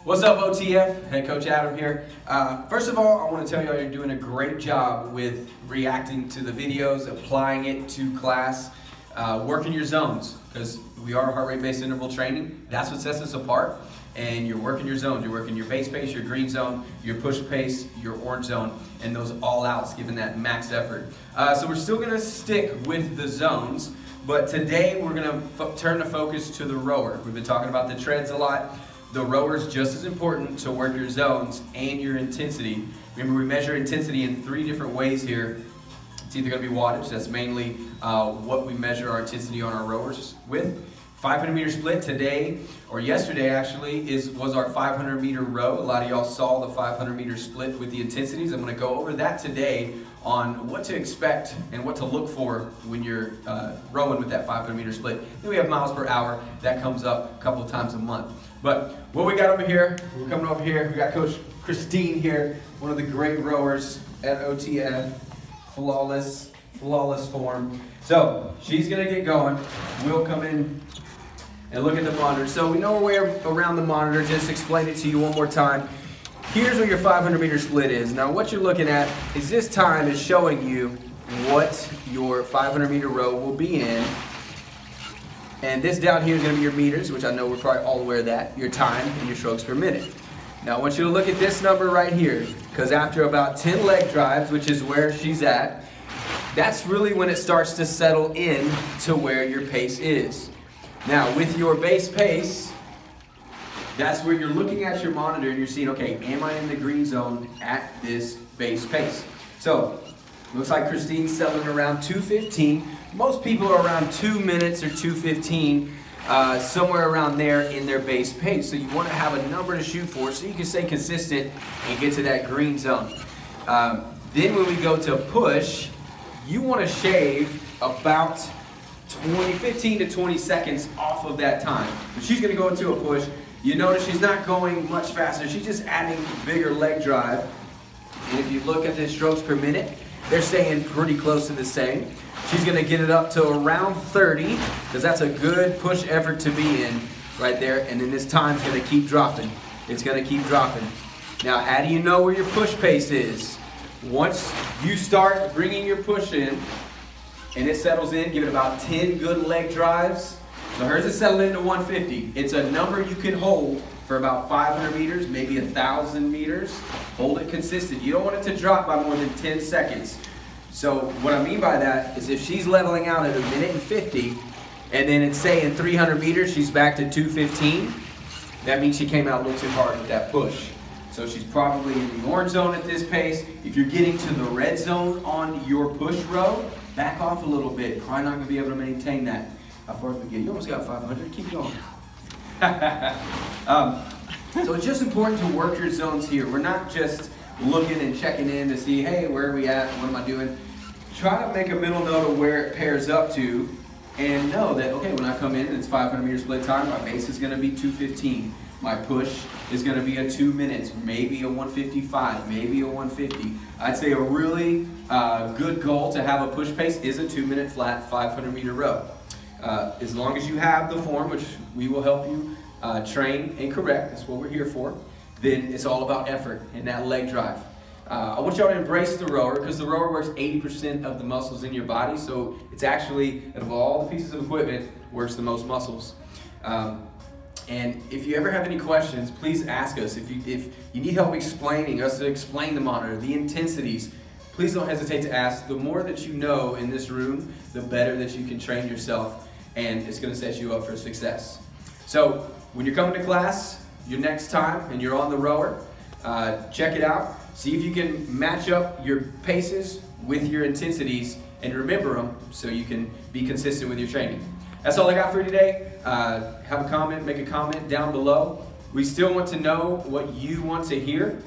What's up, OTF? Head Coach Adam here. First of all, I want to tell you all you're doing a great job with reacting to the videos, applying it to class, working your zones, because we are heart rate based interval training. That's what sets us apart. And you're working your zones. You're working your base pace, your green zone, your push pace, your orange zone, and those all outs, giving that max effort. So we're still going to stick with the zones, but today we're going to turn the focus to the rower. We've been talking about the treads a lot. The rower is just as important to work your zones and your intensity. Remember, we measure intensity in 3 different ways here. It's either going to be wattage, that's mainly what we measure our intensity on our rowers with. 500 meter split today, or yesterday actually, was our 500 meter row. A lot of y'all saw the 500 meter split with the intensities. I'm going to go over that today on what to expect and what to look for when you're rowing with that 500 meter split. Then we have miles per hour. That comes up a couple of times a month. But what we got over here, we're coming over here, we got Coach Christine here, one of the great rowers at OTF, flawless form. So she's gonna get going. We'll come in and look at the monitor. So we know we're around the monitor, just explain it to you one more time. Here's where your 500 meter split is. Now what you're looking at is this time is showing you what your 500 meter row will be in. And this down here is going to be your meters, which I know we're probably all aware of that, your time and your strokes per minute. Now I want you to look at this number right here, because after about 10 leg drives, which is where she's at, that's really when it starts to settle in to where your pace is. Now with your base pace, that's where you're looking at your monitor and you're seeing, okay, am I in the green zone at this base pace? So looks like Christine's settling around 2:15. Most people are around 2 minutes or 2:15, somewhere around there in their base pace. So you want to have a number to shoot for so you can stay consistent and get to that green zone. Then when we go to push, you want to shave about 15 to 20 seconds off of that time. When she's going to go into a push, you notice she's not going much faster. She's just adding bigger leg drive. And if you look at the strokes per minute, they're staying pretty close to the same. She's going to get it up to around 30, because that's a good push effort to be in right there. And then this time's going to keep dropping. It's going to keep dropping. Now, how do you know where your push pace is? Once you start bringing your push in and it settles in, give it about 10 good leg drives. So hers is settled into 150. It's a number you can hold for about 500 meters, maybe 1,000 meters. Hold it consistent. You don't want it to drop by more than 10 seconds. So what I mean by that is if she's leveling out at 1:50, and then it's saying 300 meters, she's back to 2:15, that means she came out a little too hard with that push. So she's probably in the orange zone at this pace. If you're getting to the red zone on your push row, back off a little bit. Probably not going to be able to maintain that. How far did we get? You almost got 500. Keep going. So it's just important to work your zones here. We're not just looking and checking in to see, hey, where are we at? What am I doing? Try to make a mental note of where it pairs up to and know that, okay, when I come in and it's 500 meter split time, my base is going to be 2:15. My push is going to be a 2 minutes, maybe a 1:55, maybe a 1:50. I'd say a really good goal to have a push pace is a 2-minute flat 500 meter row. As long as you have the form, which we will help you train and correct, that's what we're here for, then it's all about effort and that leg drive. I want y'all to embrace the rower, because the rower works 80% of the muscles in your body, so it's actually, out of all the pieces of equipment, works the most muscles. And if you ever have any questions, please ask us. If you need help explaining us to explain the monitor, the intensities, please don't hesitate to ask. The more that you know in this room, the better that you can train yourself, and it's going to set you up for success. So when you're coming to class, your next time, and you're on the rower, check it out. See if you can match up your paces with your intensities and remember them so you can be consistent with your training. That's all I got for you today. Have a comment, make a comment down below. We still want to know what you want to hear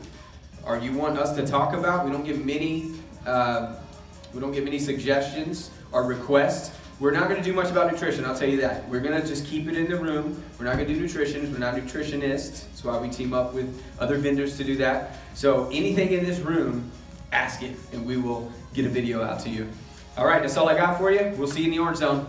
or you want us to talk about. We don't get many suggestions or requests. We're not going to do much about nutrition, I'll tell you that. We're going to just keep it in the room. We're not going to do nutrition. We're not nutritionists. That's why we team up with other vendors to do that. So anything in this room, ask it, and we will get a video out to you. All right, that's all I got for you. We'll see you in the orange zone.